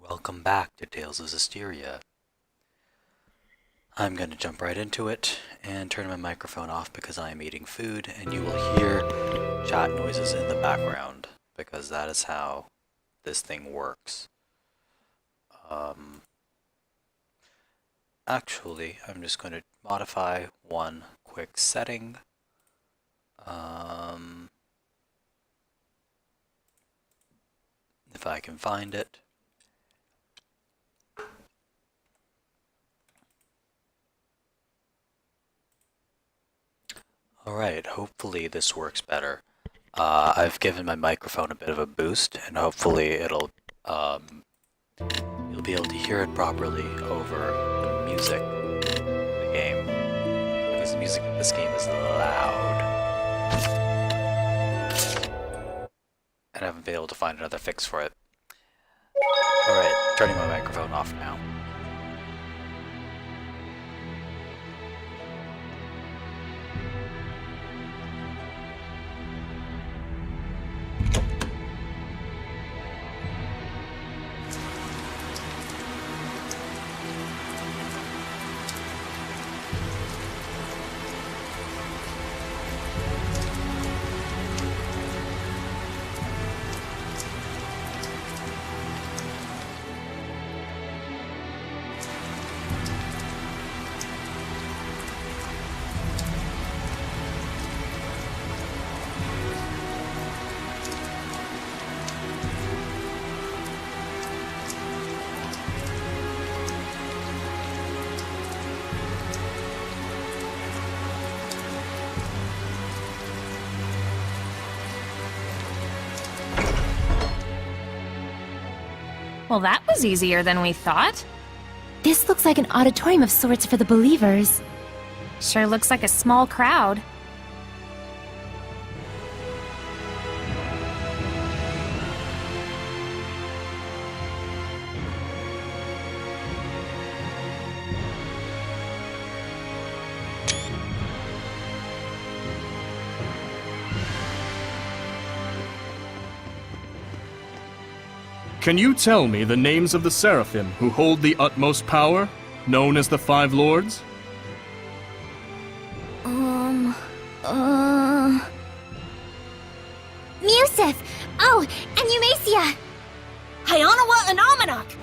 Welcome back to Tales of Zestiria. I'm going to jump right into it and turn my microphone off because I am eating food, and you will hear chat noises in the background because that is how this thing works. Actually, I'm just going to modify one quick setting. If I can find it. Alright, hopefully this works better. I've given my microphone a bit of a boost, and hopefully you'll be able to hear it properly over the music of the game. Because the music in this game is loud. And I haven't been able to find another fix for it. Alright, turning my microphone off now. Well, that was easier than we thought. This looks like an auditorium of sorts for the believers. Sure looks like a small crowd. Can you tell me the names of the Seraphim who hold the utmost power, known as the Five Lords? Musif! Oh, and Eumacia! Hyanawa and Almanac!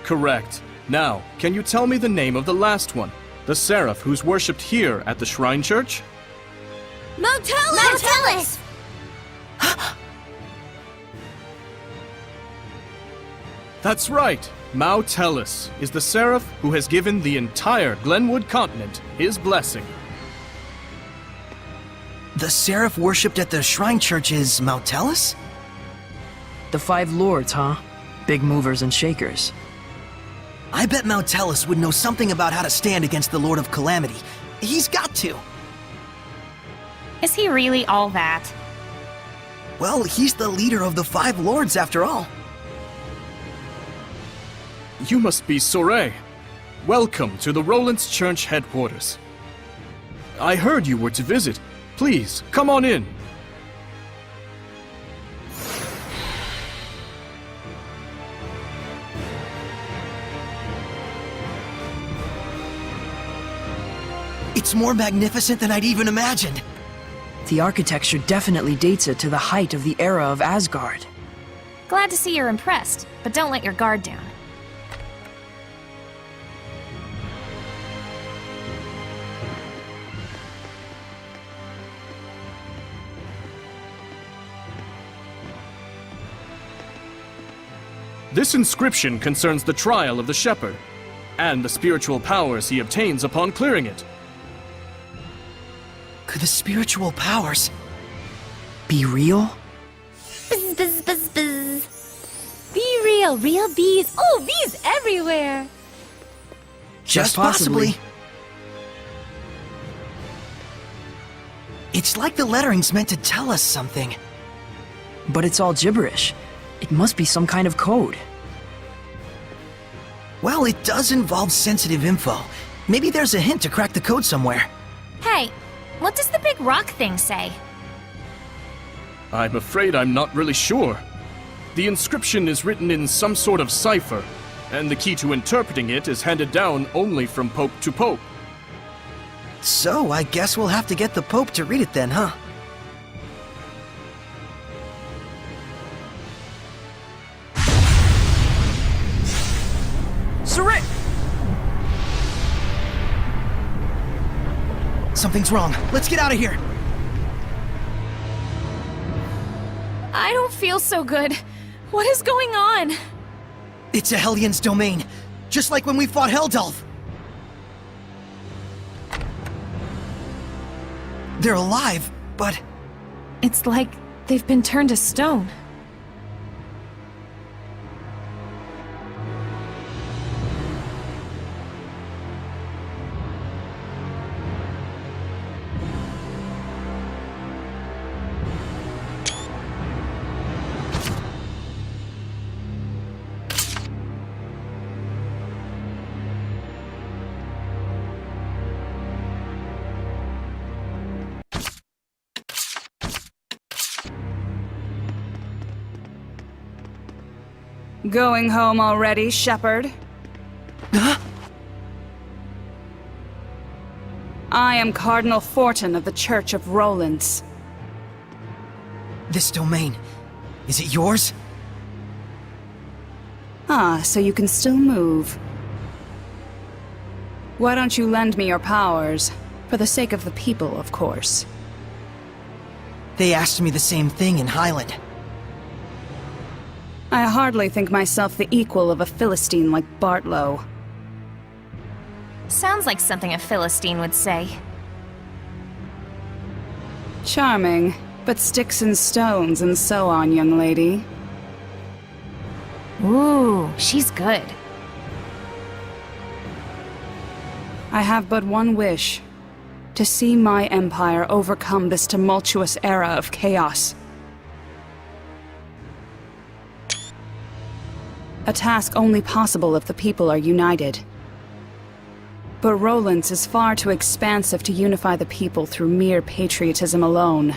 Correct. Now, can you tell me the name of the last one? The Seraph who's worshipped here at the Shrine Church? Motelis! That's right! Mao Tellus is the Seraph who has given the entire Glenwood continent his blessing. The Seraph worshipped at the Shrine Church is Motelis? The Five Lords, huh? Big movers and shakers. I bet Motelis would know something about how to stand against the Lord of Calamity. He's got to. Is he really all that? Well, he's the leader of the Five Lords after all. You must be Soray. Welcome to the Roland's Church headquarters. I heard you were to visit. Please, come on in. It's more magnificent than I'd even imagined. The architecture definitely dates it to the height of the era of Asgard. Glad to see you're impressed, but don't let your guard down. This inscription concerns the trial of the shepherd, and the spiritual powers he obtains upon clearing it. Could the spiritual powers... Be real? Buzz, buzz, buzz, buzz. Be real, real bees. Oh, bees everywhere! Just possibly. possibly. It's like the lettering's meant to tell us something. But it's all gibberish. It must be some kind of code. Well, it does involve sensitive info. Maybe there's a hint to crack the code somewhere. Hey, what does the big rock thing say? I'm afraid I'm not really sure. The inscription is written in some sort of cipher, and the key to interpreting it is handed down only from pope to pope. So, I guess we'll have to get the Pope to read it then, huh? Soray! Something's wrong. Let's get out of here! I don't feel so good. What is going on? It's a Hellions domain, just like when we fought Heldulf. They're alive, but... It's like they've been turned to stone. Going home already, Shepherd? Huh? I am Cardinal Fortin of the Church of Rollins. This domain, is it yours? Ah, so you can still move. Why don't you lend me your powers? For the sake of the people, of course. They asked me the same thing in Highland. I hardly think myself the equal of a Philistine like Bartlow. Sounds like something a Philistine would say. Charming, but sticks and stones and so on, young lady. Ooh, she's good. I have but one wish. To see my empire overcome this tumultuous era of chaos. A task only possible if the people are united. But Rollins is far too expansive to unify the people through mere patriotism alone.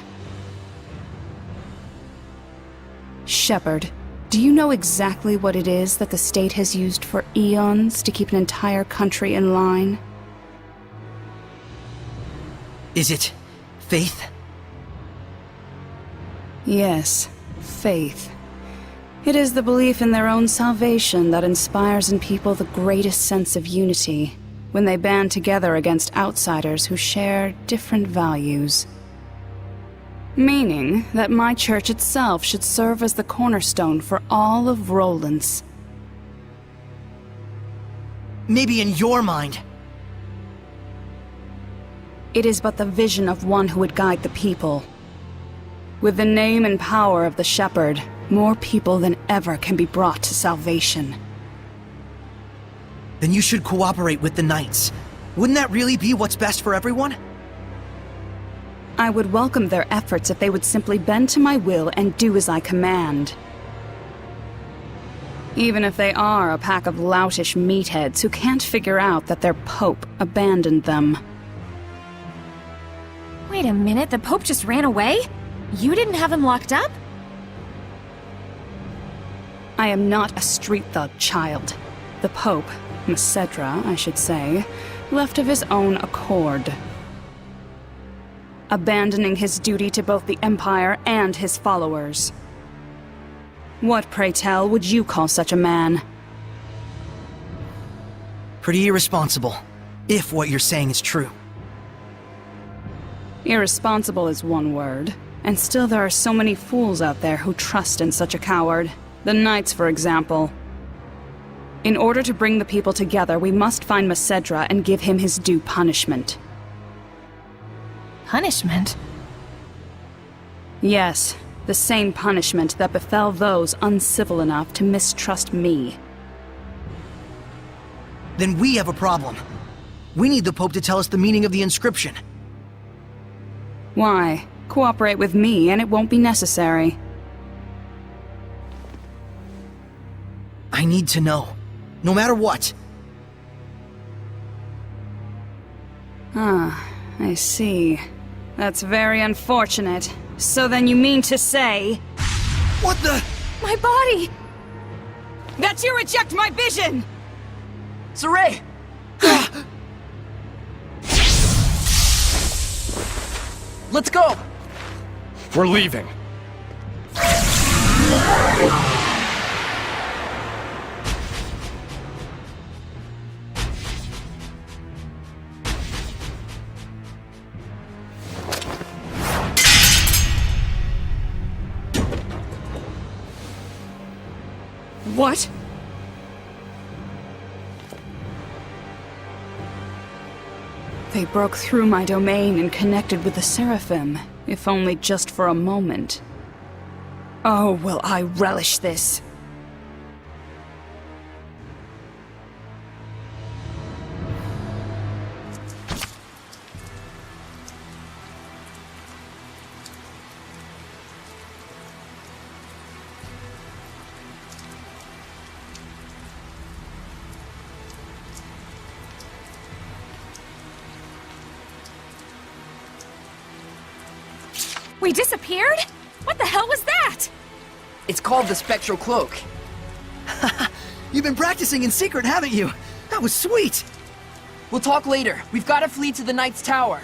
Shepherd, do you know exactly what it is that the state has used for eons to keep an entire country in line? Is it... faith? Yes, faith. It is the belief in their own salvation that inspires in people the greatest sense of unity, when they band together against outsiders who share different values. Meaning that my church itself should serve as the cornerstone for all of Rollins. Maybe in your mind. It is but the vision of one who would guide the people. With the name and power of the Shepherd, more people than ever can be brought to salvation. Then you should cooperate with the Knights. Wouldn't that really be what's best for everyone? I would welcome their efforts if they would simply bend to my will and do as I command. Even if they are a pack of loutish meatheads who can't figure out that their Pope abandoned them. Wait a minute, the Pope just ran away? You didn't have him locked up? I am not a street thug, child. The Pope, Macedra, I should say, left of his own accord. Abandoning his duty to both the Empire and his followers. What, pray tell, would you call such a man? Pretty irresponsible, if what you're saying is true. Irresponsible is one word, and still there are so many fools out there who trust in such a coward. The Knights, for example. In order to bring the people together, we must find Macedra and give him his due punishment. Punishment? Yes, the same punishment that befell those uncivil enough to mistrust me. Then we have a problem. We need the Pope to tell us the meaning of the inscription. Why? Cooperate with me and it won't be necessary. I need to know. No matter what. Ah, I see. That's very unfortunate. So then you mean to say... What the... My body! That you reject my vision! Soray! Let's go! We're leaving. What? They broke through my domain and connected with the Seraphim, if only just for a moment. Oh, will I relish this! We disappeared? What the hell was that? It's called the Spectral Cloak. You've been practicing in secret, haven't you? That was sweet! We'll talk later. We've got to flee to the Knight's Tower.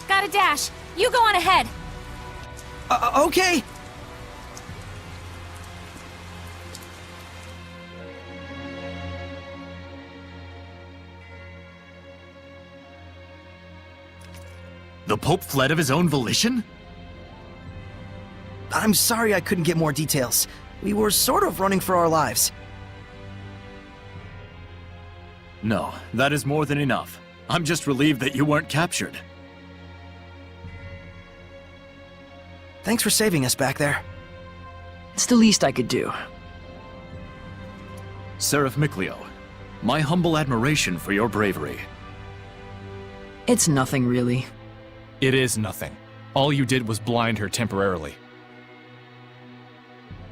Got a dash. You go on ahead. Okay! The Pope fled of his own volition? I'm sorry I couldn't get more details. We were sort of running for our lives. No, that is more than enough. I'm just relieved that you weren't captured. Thanks for saving us back there. It's the least I could do. Seraph Mikleo, my humble admiration for your bravery. It's nothing, really. It is nothing. All you did was blind her temporarily.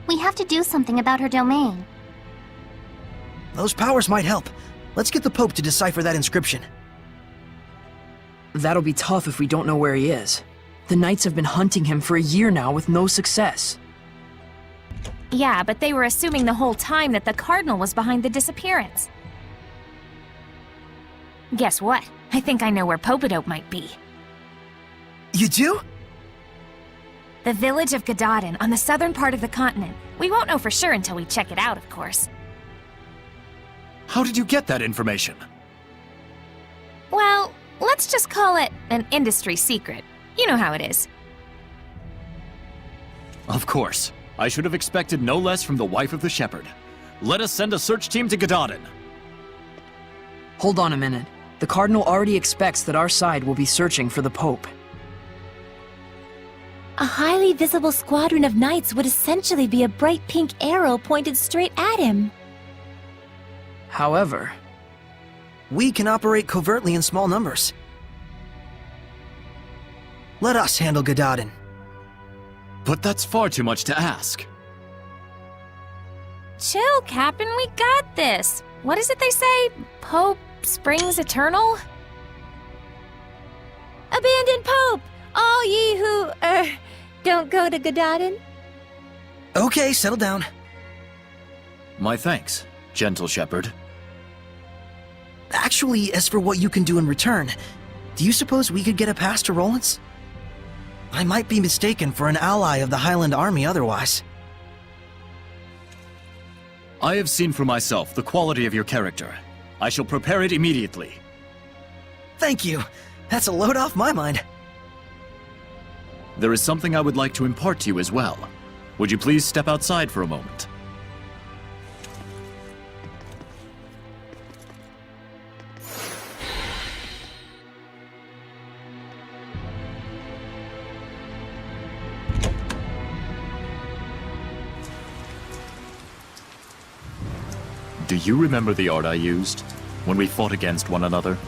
We have to do something about her domain. Those powers might help. Let's get the Pope to decipher that inscription. That'll be tough if we don't know where he is. The Knights have been hunting him for a year now with no success. Yeah, but they were assuming the whole time that the Cardinal was behind the disappearance. Guess what? I think I know where Popadope might be. You do? The village of Gadadin on the southern part of the continent. We won't know for sure until we check it out, of course. How did you get that information? Well, let's just call it an industry secret. You know how it is. Of course. I should have expected no less from the wife of the shepherd. Let us send a search team to Gadadin. Hold on a minute. The Cardinal already expects that our side will be searching for the Pope. A highly visible squadron of knights would essentially be a bright pink arrow pointed straight at him. However, We can operate covertly in small numbers. Let us handle Gadadin. But that's far too much to ask. Chill, Captain, we got this. What is it they say? Pope springs eternal? Abandon Pope! All ye who, don't go to Gadadin. Okay, settle down. My thanks, gentle shepherd. Actually, as for what you can do in return, do you suppose we could get a pass to Rollins? I might be mistaken for an ally of the Highland Army otherwise. I have seen for myself the quality of your character. I shall prepare it immediately. Thank you. That's a load off my mind. There is something I would like to impart to you as well. Would you please step outside for a moment? Do you remember the art I used when we fought against one another?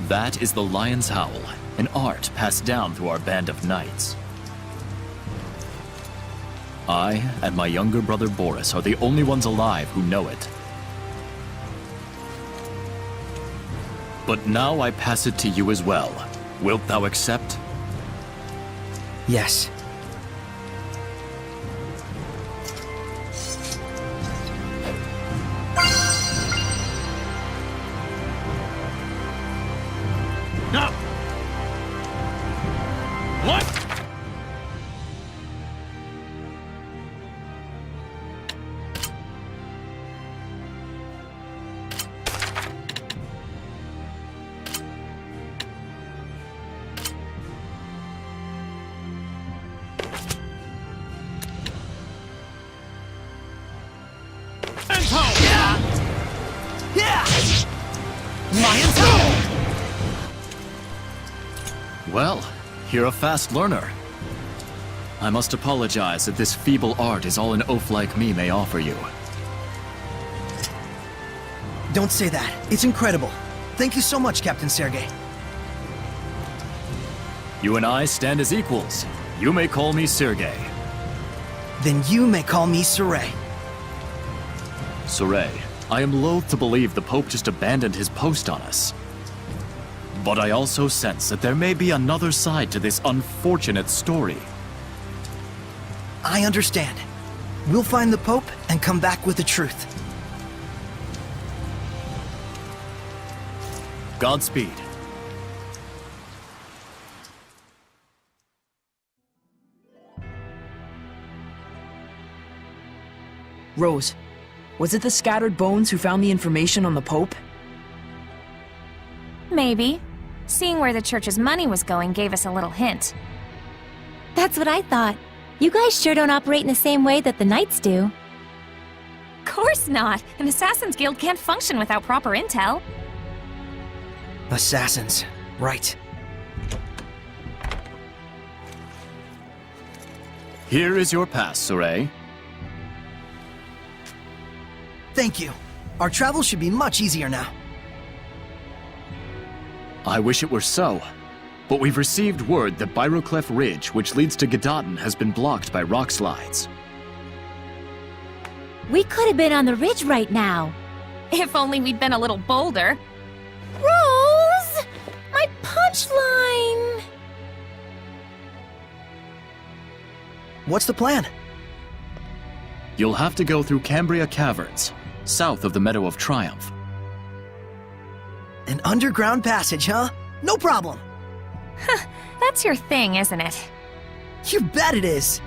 That is the Lion's Howl, an art passed down through our band of knights. I and my younger brother Boris are the only ones alive who know it. But now I pass it to you as well. Wilt thou accept? Yes. No! What? Lion's Howl! Well, you're a fast learner. I must apologize that this feeble art is all an oaf like me may offer you. Don't say that. It's incredible. Thank you so much, Captain Sergei. You and I stand as equals. You may call me Sergei. Then you may call me Saray. Saray, I am loath to believe the Pope just abandoned his post on us. But I also sense that there may be another side to this unfortunate story. I understand. We'll find the Pope and come back with the truth. Godspeed. Rose, was it the scattered bones who found the information on the Pope? Maybe. Seeing where the church's money was going gave us a little hint. That's what I thought. You guys sure don't operate in the same way that the Knights do. Course not! An Assassin's Guild can't function without proper intel. Assassins. Right. Here is your pass, Saray. Thank you. Our travel should be much easier now. I wish it were so. But we've received word that Byroclef Ridge, which leads to Gadottin, has been blocked by rock slides. We could have been on the ridge right now. If only we'd been a little bolder. Rose! My punchline! What's the plan? You'll have to go through Cambria Caverns, south of the Meadow of Triumph. An underground passage, huh? No problem. That's your thing, isn't it? You bet it is.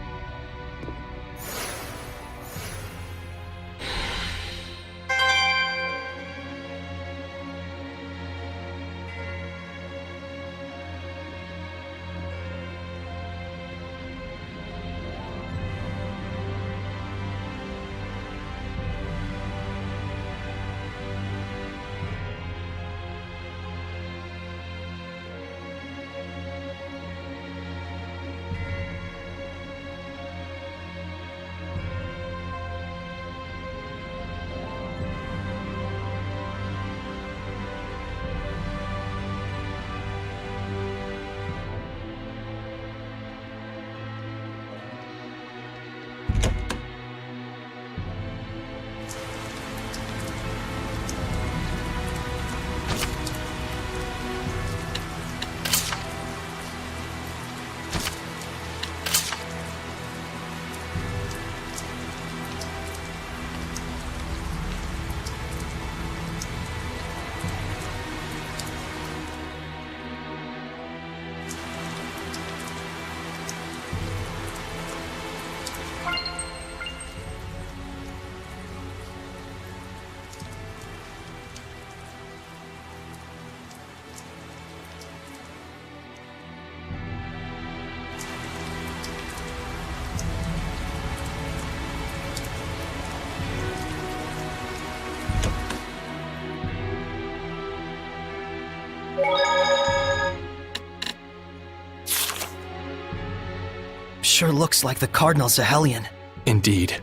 sure looks like the Cardinal Zahelian. Indeed,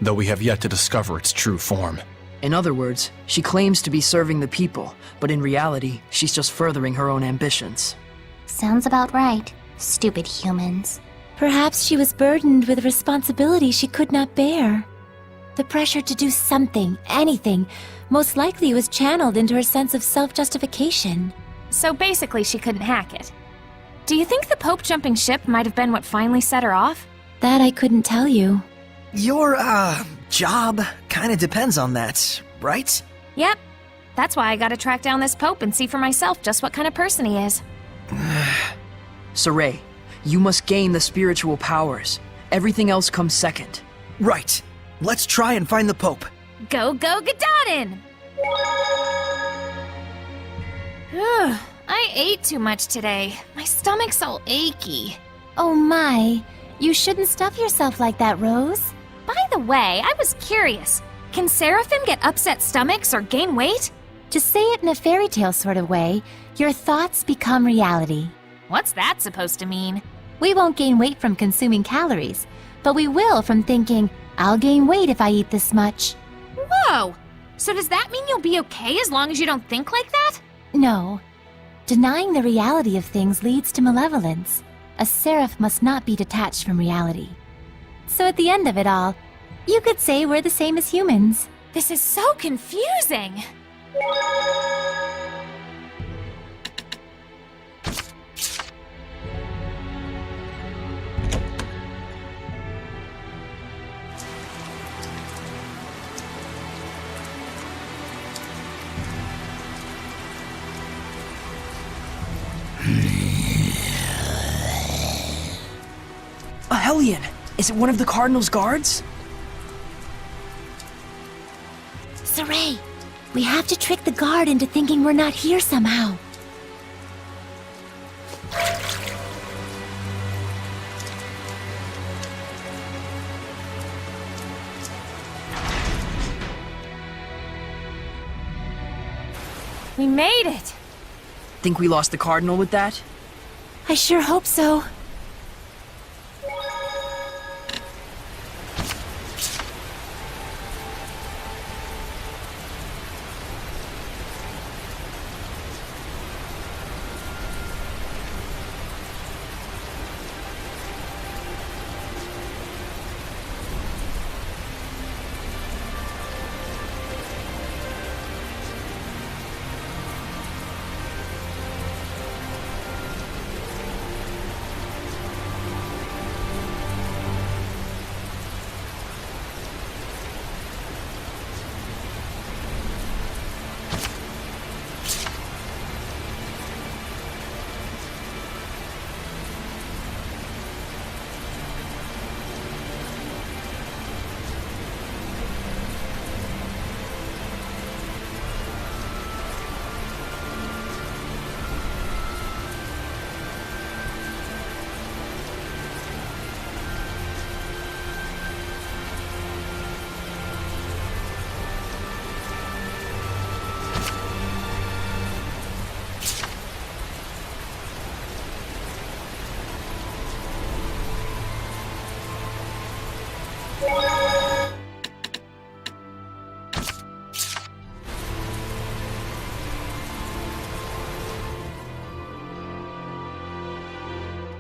though we have yet to discover its true form. In other words, she claims to be serving the people, but in reality, she's just furthering her own ambitions. Sounds about right. Stupid humans. Perhaps she was burdened with responsibility she could not bear. The pressure to do something, anything, most likely was channeled into her sense of self-justification. So basically, she couldn't hack it. Do you think the Pope jumping ship might have been what finally set her off? That I couldn't tell you. Your, job kinda depends on that, right? Yep. That's why I gotta track down this Pope and see for myself just what kind of person he is. Saray, you must gain the spiritual powers. Everything else comes second. Right. Let's try and find the Pope. Go, go, Gadadin! Ugh, I ate too much today. My stomach's all achy. Oh my, you shouldn't stuff yourself like that, Rose. By the way, I was curious. Can Seraphim get upset stomachs or gain weight? To say it in a fairy tale sort of way, your thoughts become reality. What's that supposed to mean? We won't gain weight from consuming calories, but we will from thinking, I'll gain weight if I eat this much. Whoa! So does that mean you'll be okay as long as you don't think like that? No. Denying the reality of things leads to malevolence. A seraph must not be detached from reality. So at the end of it all, you could say we're the same as humans. This is so confusing! A Hellion! Is it one of the Cardinal's guards? Saray, we have to trick the guard into thinking we're not here somehow. We made it! Think we lost the Cardinal with that? I sure hope so.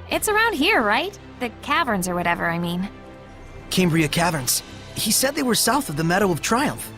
It's around here, right? The caverns or whatever, I mean. Cambria Caverns. He said they were south of the Meadow of Triumph.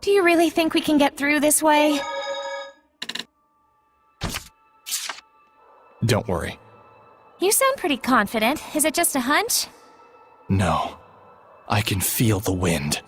Do you really think we can get through this way? Don't worry. You sound pretty confident. Is it just a hunch? No. I can feel the wind.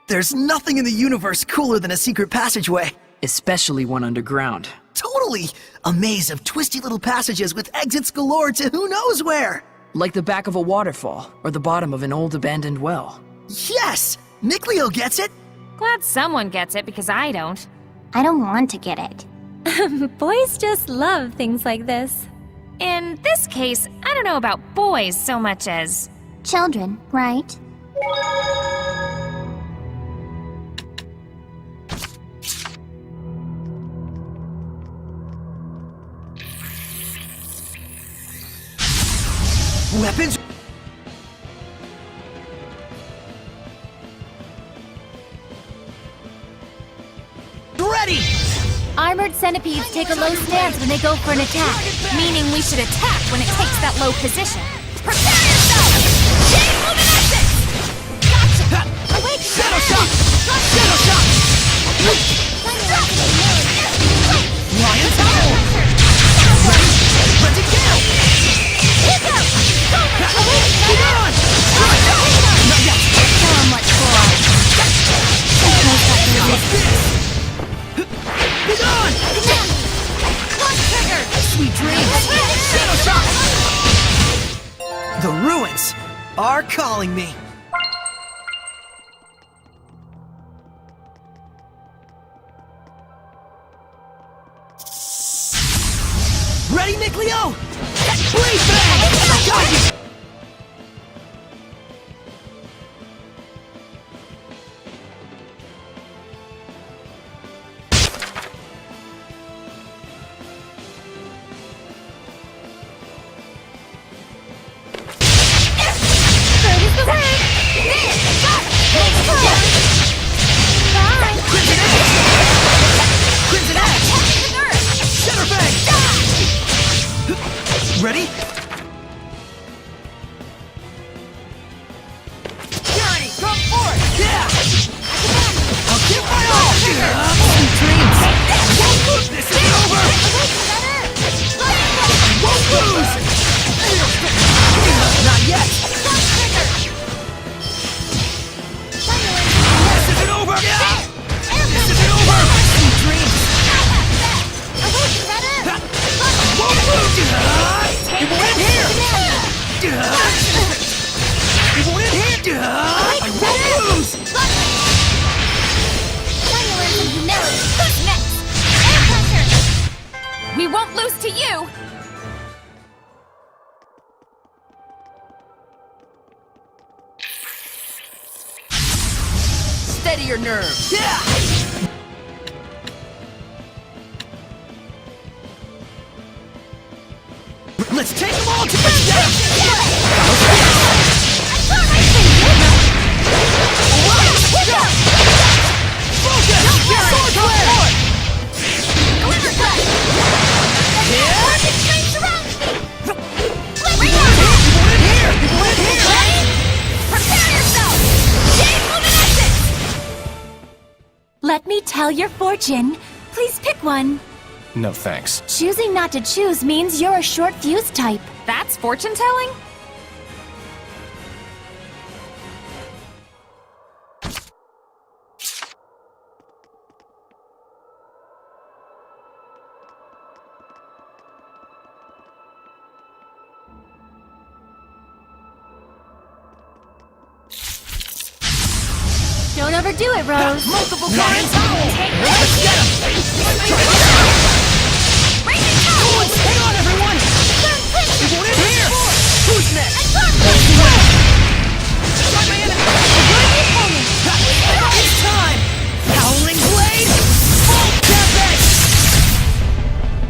There's nothing in the universe cooler than a secret passageway. Especially one underground. Totally! A maze of twisty little passages with exits galore to who knows where! Like the back of a waterfall, or the bottom of an old abandoned well. Yes! Nickleo gets it! Glad someone gets it because I don't. I don't want to get it. Boys just love things like this. In this case, I don't know about boys so much as... Children, right? Weapons? Ready! Armored centipedes take a low stance when they go for an attack. Meaning we should attack when it takes that low position. Prepare yourself! Chain luminescence! Gotcha! Awake! Shadow shot! Shadow shot! Lion Tower! Ready? Ready, go! Here goes! Go, Get on! Not yet! Tell 'em what's for. Get on! trigger! Sweet dreams! Shadow shot! The ruins are calling me. Ready, Nickleo? Blaze bang! I got you! Ready? Johnny, come forward! Yeah! I'll give my all! Sweet dreams! This is over! Won't lose! Not yet! This isn't over! This isn't over! Sweet dreams! Won't lose! It will end here! It will end here! I won't lose! Who's next? Air pressure! We won't lose to you! Steady your nerves! Yeah! Let's take them all to the Let me tell your fortune. Please pick one. No thanks. Choosing not to choose means you're a short fuse type. That's fortune telling? Don't overdo it, Rose. multiple currents! Let's get him! Hang on, everyone! It won't end here! Who's next? Try my enemy! It's time! Howling Blade! Full Tempest!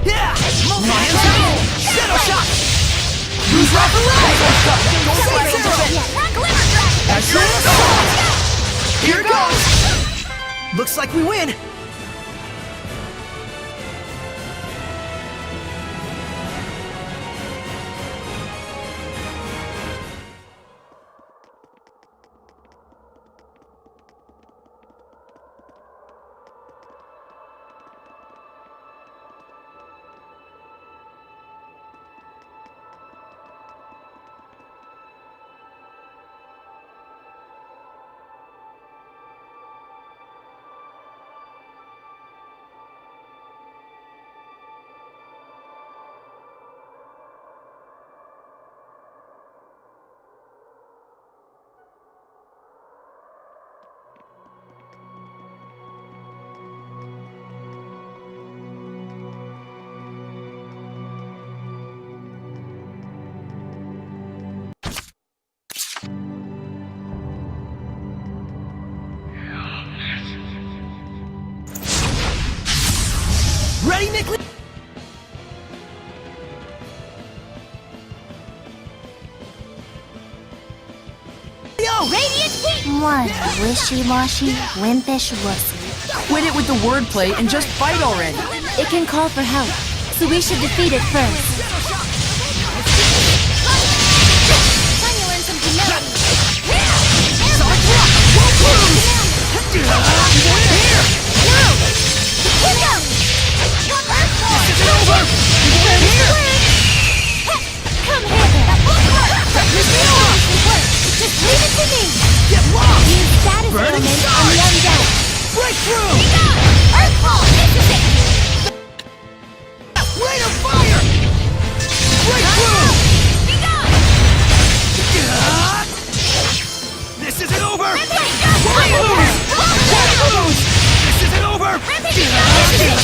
Yeah! Lion Tower! Shadow Shot! Who's rock alive? That's here goes! Looks like we win! Ready, Nick? Radiant heat! One wishy-washy, wimpish wussy. Quit it with the wordplay and just fight already! It can call for help, so we should defeat it first. Time you learn some humility. Sonic Rock! Won't lose! Here! Now! Kick up! This isn't over! You won't here! Come here, that won't work! Piss me off! Just leave it to me! Get lost! Use status Burning element on stars! the undead! Breakthrough! Earthfall! This is it! Rate of fire! Breakthrough! Be gone! This isn't over! Rampage! Won't lose! Won't lose! This isn't over! Rampage! This is it!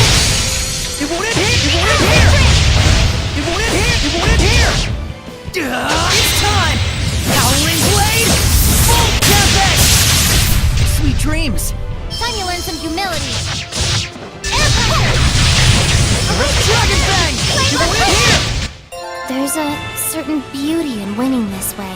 It won't end here! It won't end here! It won't end here! It won't end here! It's time! Howling Blade! Full Tempest! Sweet dreams! Time you learn some humility. Air pressure! Dragon Bang! It won't end here! There's a certain beauty in winning this way.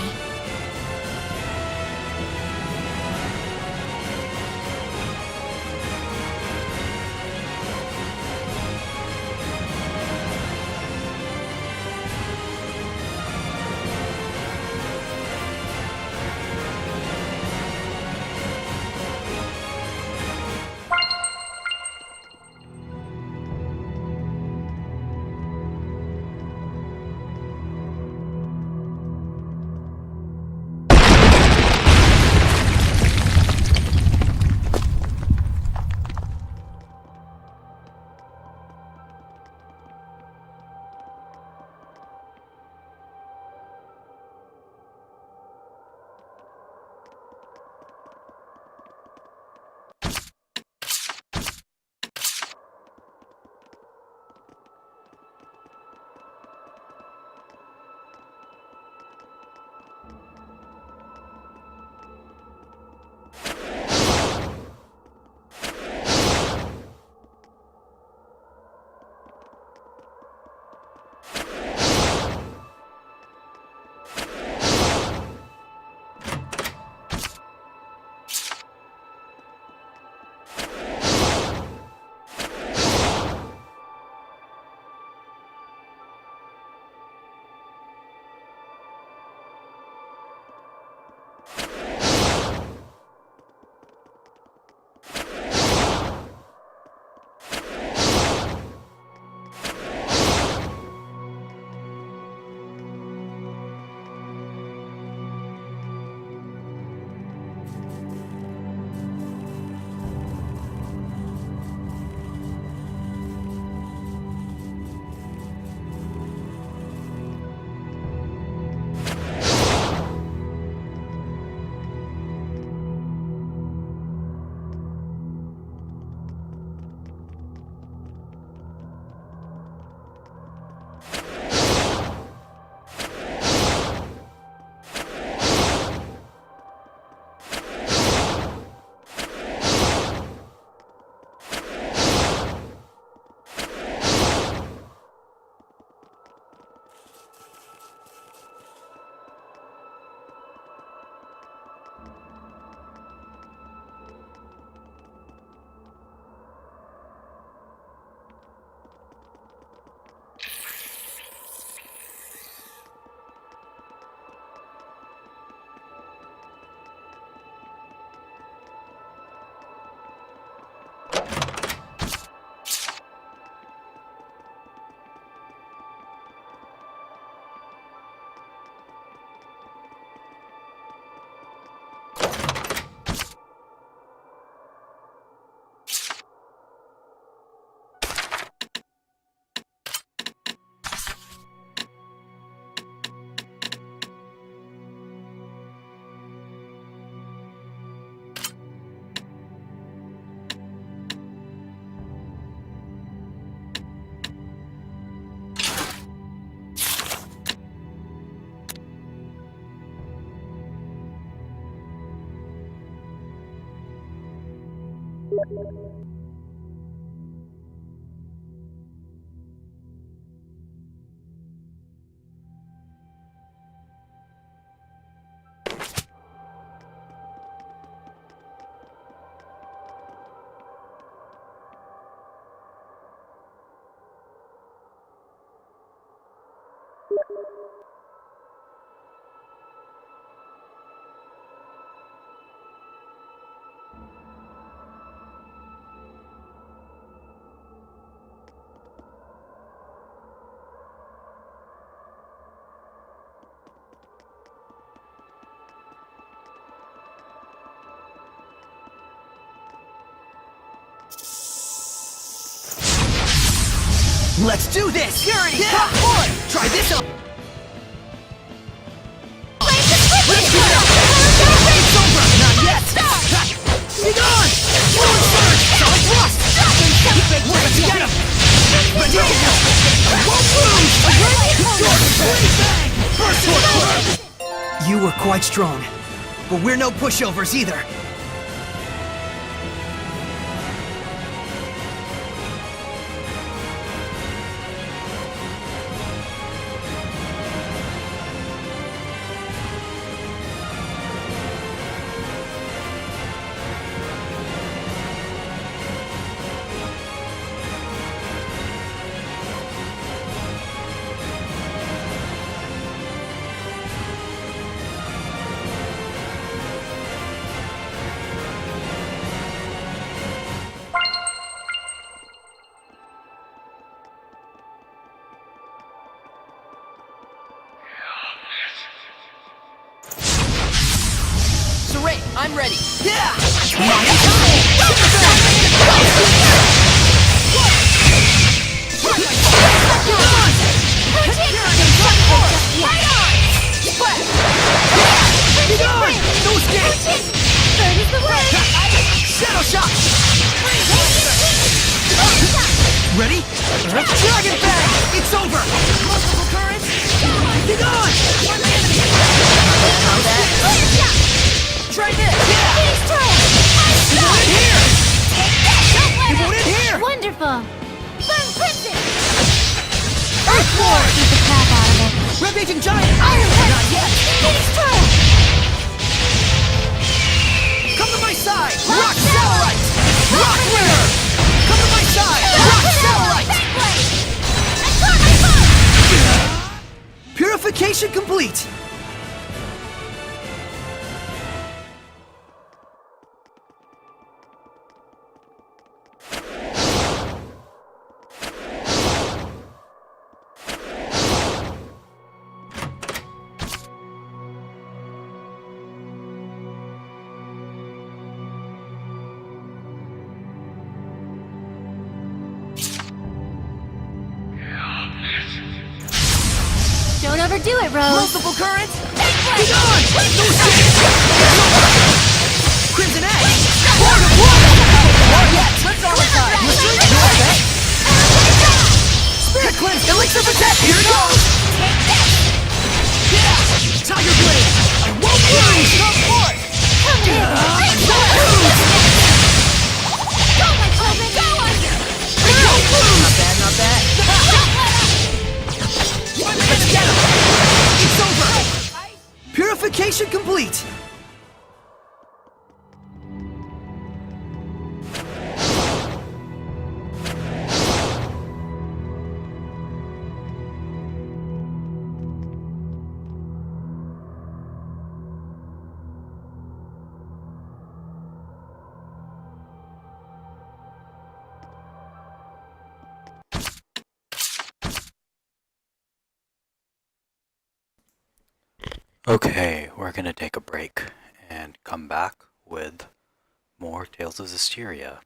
Let's do this! Security, come forward! Try this on! Let's do it! It's over! Not yet! Be gone! Fluid surge! Solid thrust! Let's get him! But no! I won't lose! Burst forward! You were quite strong, but we're no pushovers either. Saray, I'm ready. Yeah! No escape! Shadow shot! Ready? Dragon Bang! It's over! Multiple currents! Be gone! Try this! Yeah! You want it here! You want it here! Wonderful! Burn Crimson! Earthborn! Beat the crap out of it! Rampaging Giant! Not yet! Phoenix Turtle! Come to my side! Rock Satellite! Rock Winner! Come to my side! Rock Satellite! Purification complete! Don't overdo it, Rose! Multiple currents! Be gone! No escape! Crimson Edge! Lord of Blood! Not yet! Let's all retire! Spirit Cleanse! Elixir Protect! Here it goes! Yeah! Tiger Blade! I won't lose! Come forth! I won't lose! Go, my children! Go on! I won't lose! Not bad, not bad! Let's get him! It's over! Purification complete! Okay, we're gonna take a break and come back with more Tales of Zestiria.